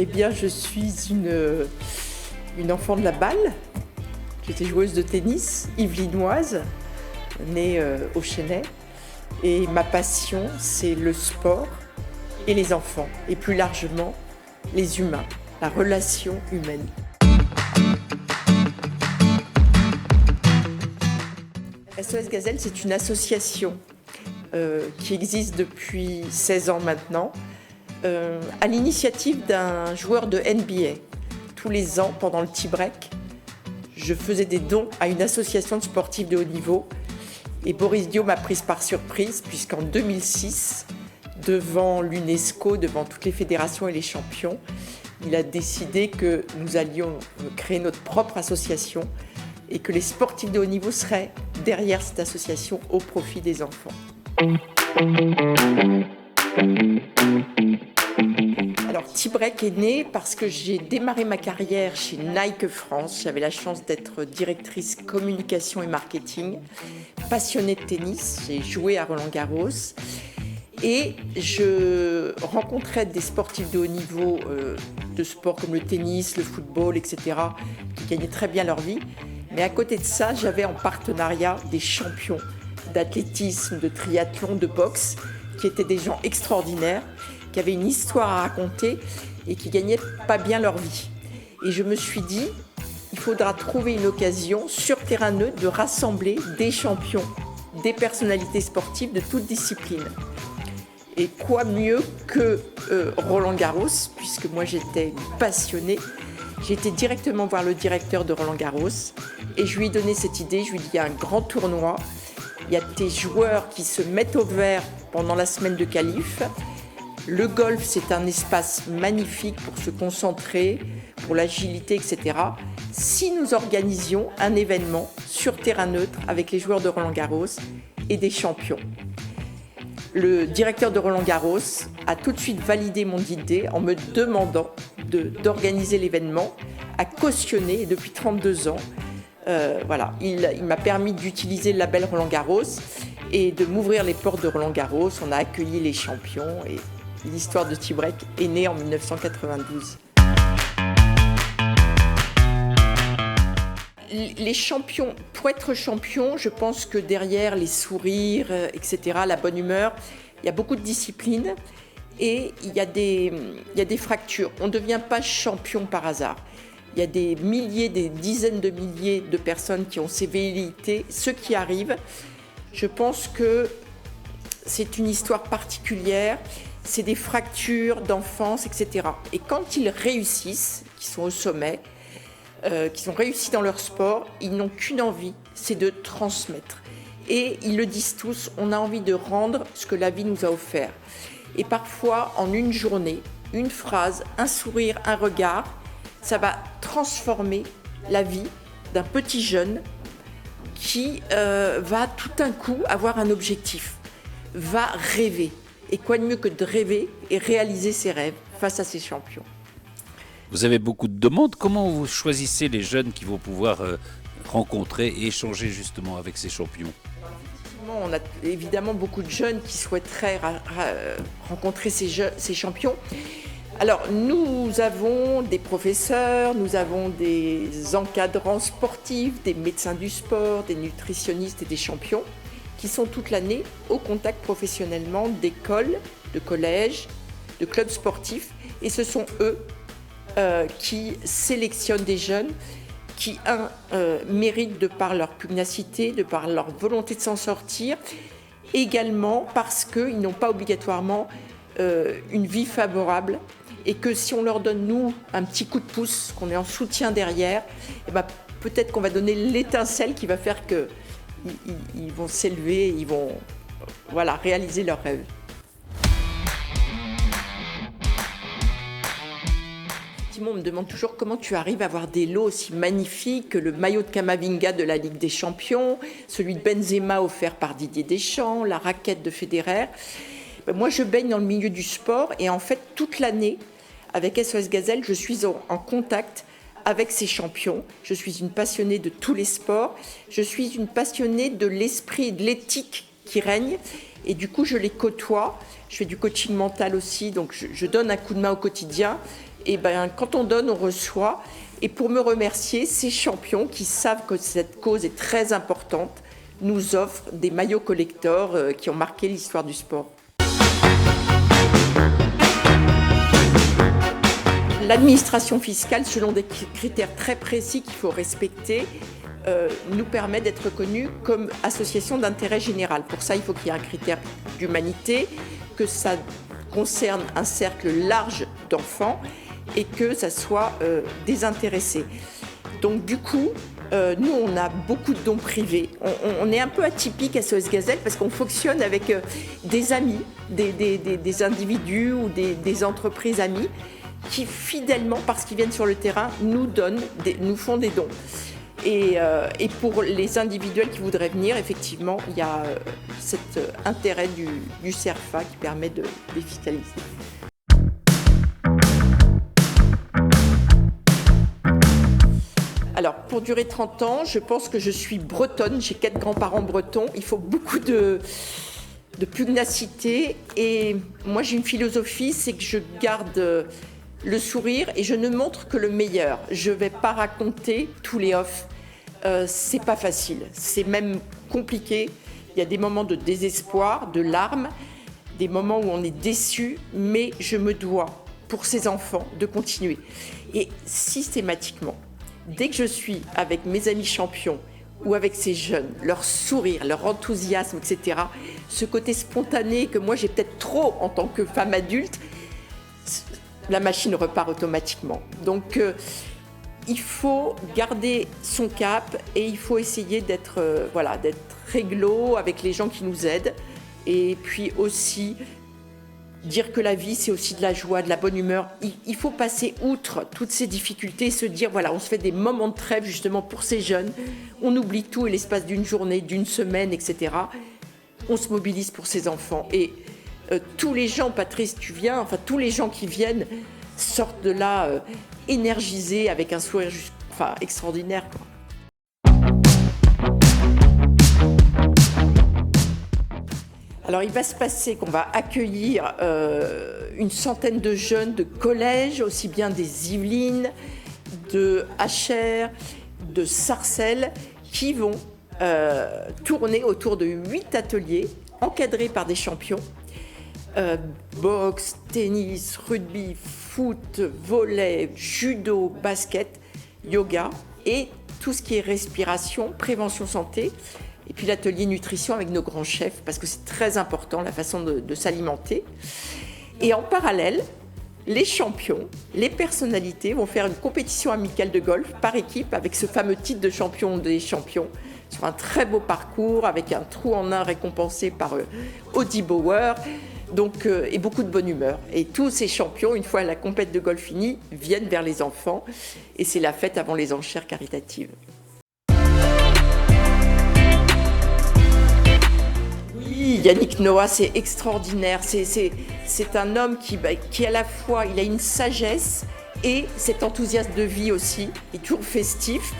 Eh bien, je suis une enfant de la balle. J'étais joueuse de tennis, yvelinoise, née au Chesnay. Et ma passion, c'est le sport et les enfants, et plus largement, les humains, la relation humaine. SOS Gazelle, c'est une association qui existe depuis 16 ans maintenant, à l'initiative d'un joueur de NBA. Tous les ans, pendant le tea break, je faisais des dons à une association de sportifs de haut niveau. Et Boris Dio m'a prise par surprise, puisqu'en 2006, devant l'UNESCO, devant toutes les fédérations et les champions, il a décidé que nous allions créer notre propre association et que les sportifs de haut niveau seraient derrière cette association au profit des enfants. Alors, Tea Break est né parce que j'ai démarré ma carrière chez Nike France. J'avais la chance d'être directrice communication et marketing, passionnée de tennis. J'ai joué à Roland-Garros et je rencontrais des sportifs de haut niveau de sport comme le tennis, le football, etc., qui gagnaient très bien leur vie. Mais à côté de ça, j'avais en partenariat des champions d'athlétisme, de triathlon, de boxe, qui étaient des gens extraordinaires, qui avaient une histoire à raconter et qui gagnaient pas bien leur vie. Et je me suis dit, il faudra trouver une occasion sur terrain neutre de rassembler des champions, des personnalités sportives de toutes disciplines. Et quoi mieux que Roland-Garros, puisque moi j'étais passionnée. J'ai été directement voir le directeur de Roland-Garros et je lui ai donné cette idée. Je lui ai dit, il y a un grand tournoi, il y a des joueurs qui se mettent au vert pendant la semaine de qualif. Le golf, c'est un espace magnifique pour se concentrer, pour l'agilité, etc. Si nous organisions un événement sur terrain neutre avec les joueurs de Roland-Garros et des champions. Le directeur de Roland-Garros a tout de suite validé mon idée en me demandant d'organiser l'événement, a cautionné, et depuis 32 ans, il m'a permis d'utiliser le label Roland-Garros et de m'ouvrir les portes de Roland-Garros. On a accueilli les champions et l'histoire de Tea Break est née en 1992. Les champions, pour être champion, je pense que derrière les sourires, etc., la bonne humeur, il y a beaucoup de disciplines et il y a des fractures. On ne devient pas champion par hasard. Il y a des milliers, des dizaines de milliers de personnes qui ont ces velléités. Ceux qui arrivent, je pense que c'est une histoire particulière. C'est des fractures d'enfance, etc. Et quand ils réussissent, qu'ils sont au sommet, qu'ils ont réussi dans leur sport, ils n'ont qu'une envie, c'est de transmettre. Et ils le disent tous, on a envie de rendre ce que la vie nous a offert. Et parfois, en une journée, une phrase, un sourire, un regard, ça va transformer la vie d'un petit jeune qui va tout d'un coup avoir un objectif, va rêver. Et quoi de mieux que de rêver et réaliser ses rêves face à ses champions. Vous avez beaucoup de demandes. Comment vous choisissez les jeunes qui vont pouvoir rencontrer et échanger justement avec ces champions ? On a évidemment beaucoup de jeunes qui souhaiteraient rencontrer ces champions. Alors, nous avons des professeurs, nous avons des encadrants sportifs, des médecins du sport, des nutritionnistes et des champions qui sont toute l'année au contact professionnellement d'écoles, de collèges, de clubs sportifs. Et ce sont eux qui sélectionnent des jeunes qui, méritent de par leur pugnacité, de par leur volonté de s'en sortir, également parce qu'ils n'ont pas obligatoirement une vie favorable et que si on leur donne, nous, un petit coup de pouce, qu'on est en soutien derrière, et ben, peut-être qu'on va donner l'étincelle qui va faire qu'ils vont s'élever, ils vont réaliser leurs rêves. On me demande toujours comment tu arrives à avoir des lots aussi magnifiques que le maillot de Kamavinga de la Ligue des Champions, celui de Benzema offert par Didier Deschamps, la raquette de Federer. Moi, je baigne dans le milieu du sport et en fait, toute l'année, avec SOS Gazelle, je suis en contact avec ces champions. Je suis une passionnée de tous les sports. Je suis une passionnée de l'esprit et de l'éthique qui règne. Et du coup, je les côtoie. Je fais du coaching mental aussi, donc je donne un coup de main au quotidien. Et ben, quand on donne, on reçoit. Et pour me remercier, ces champions qui savent que cette cause est très importante nous offrent des maillots collector qui ont marqué l'histoire du sport. L'administration fiscale, selon des critères très précis qu'il faut respecter, nous permet d'être reconnus comme association d'intérêt général. Pour ça, il faut qu'il y ait un critère d'humanité, que ça concerne un cercle large d'enfants et que ça soit désintéressé. Donc du coup, nous, on a beaucoup de dons privés. On est un peu atypique à SOS Gazelle parce qu'on fonctionne avec des amis, des individus ou des entreprises amies qui fidèlement, parce qu'ils viennent sur le terrain, nous font des dons. Et pour les individuels qui voudraient venir, effectivement, il y a cet intérêt du CERFA qui permet de défiscaliser. Alors, pour durer 30 ans, je pense que je suis bretonne. J'ai 4 grands-parents bretons. Il faut beaucoup de pugnacité. Et moi, j'ai une philosophie, c'est que je garde le sourire et je ne montre que le meilleur. Je ne vais pas raconter tous les offs. C'est pas facile. C'est même compliqué. Il y a des moments de désespoir, de larmes, des moments où on est déçu. Mais je me dois, pour ces enfants, de continuer. Et systématiquement, dès que je suis avec mes amis champions ou avec ces jeunes, leur sourire, leur enthousiasme, etc., ce côté spontané que moi j'ai peut-être trop en tant que femme adulte, la machine repart automatiquement. Donc il faut garder son cap et il faut essayer d'être réglo avec les gens qui nous aident et puis aussi dire que la vie, c'est aussi de la joie, de la bonne humeur. Il faut passer outre toutes ces difficultés et se dire, voilà, on se fait des moments de trêve justement pour ces jeunes. On oublie tout et l'espace d'une journée, d'une semaine, etc. On se mobilise pour ces enfants. Et tous les gens, Patrice, tous les gens qui viennent sortent de là énergisés avec un sourire extraordinaire, quoi. Alors, il va se passer qu'on va accueillir une centaine de jeunes de collèges, aussi bien des Yvelines, de HR, de Sarcelles, qui vont tourner autour de 8 ateliers encadrés par des champions. Boxe, tennis, rugby, foot, volley, judo, basket, yoga et tout ce qui est respiration, prévention santé. Et puis l'atelier nutrition avec nos grands chefs, parce que c'est très important, la façon de s'alimenter. Et en parallèle, les champions, les personnalités vont faire une compétition amicale de golf par équipe avec ce fameux titre de champion des champions, sur un très beau parcours, avec un trou en un récompensé par Audi Bauer, et beaucoup de bonne humeur. Et tous ces champions, une fois la compète de golf finie, viennent vers les enfants. Et c'est la fête avant les enchères caritatives. Yannick Noah, c'est extraordinaire. C'est un homme qui à la fois, il a une sagesse et cet enthousiasme de vie aussi. Il est toujours festif.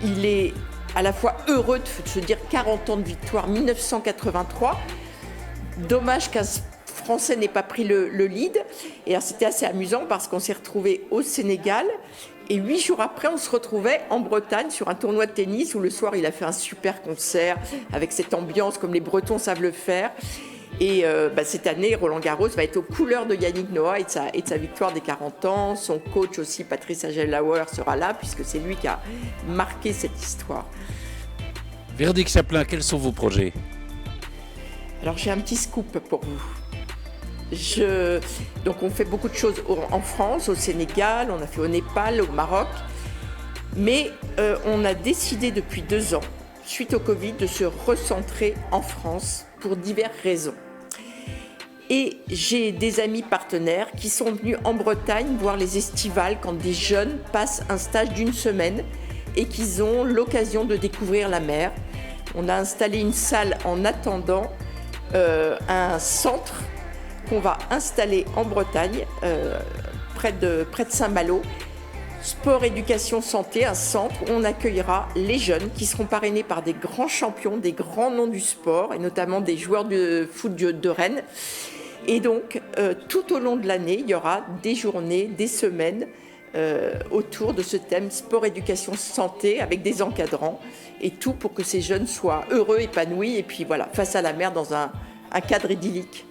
Il est à la fois heureux de se dire 40 ans de victoire, 1983. Dommage qu'un Français n'ait pas pris le lead. Et alors, c'était assez amusant parce qu'on s'est retrouvés au Sénégal. Et 8 jours après, on se retrouvait en Bretagne sur un tournoi de tennis où le soir, il a fait un super concert avec cette ambiance comme les Bretons savent le faire. Et cette année, Roland Garros va être aux couleurs de Yannick Noah et de sa victoire des 40 ans. Son coach aussi, Patrice Agelauer, sera là puisque c'est lui qui a marqué cette histoire. Véronique Chaplin, quels sont vos projets ? Alors, j'ai un petit scoop pour vous. Donc on fait beaucoup de choses en France, au Sénégal, on a fait au Népal, au Maroc. Mais on a décidé depuis 2 ans, suite au Covid, de se recentrer en France pour diverses raisons. Et j'ai des amis partenaires qui sont venus en Bretagne voir les estivales quand des jeunes passent un stage d'1 semaine et qu'ils ont l'occasion de découvrir la mer. On a installé une salle en attendant un centre qu'on va installer en Bretagne, près de Saint-Malo. Sport, éducation, santé, un centre où on accueillera les jeunes qui seront parrainés par des grands champions, des grands noms du sport, et notamment des joueurs de foot de Rennes. Et donc, tout au long de l'année, il y aura des journées, des semaines autour de ce thème sport, éducation, santé, avec des encadrants, et tout pour que ces jeunes soient heureux, épanouis, et puis voilà, face à la mer dans un cadre idyllique.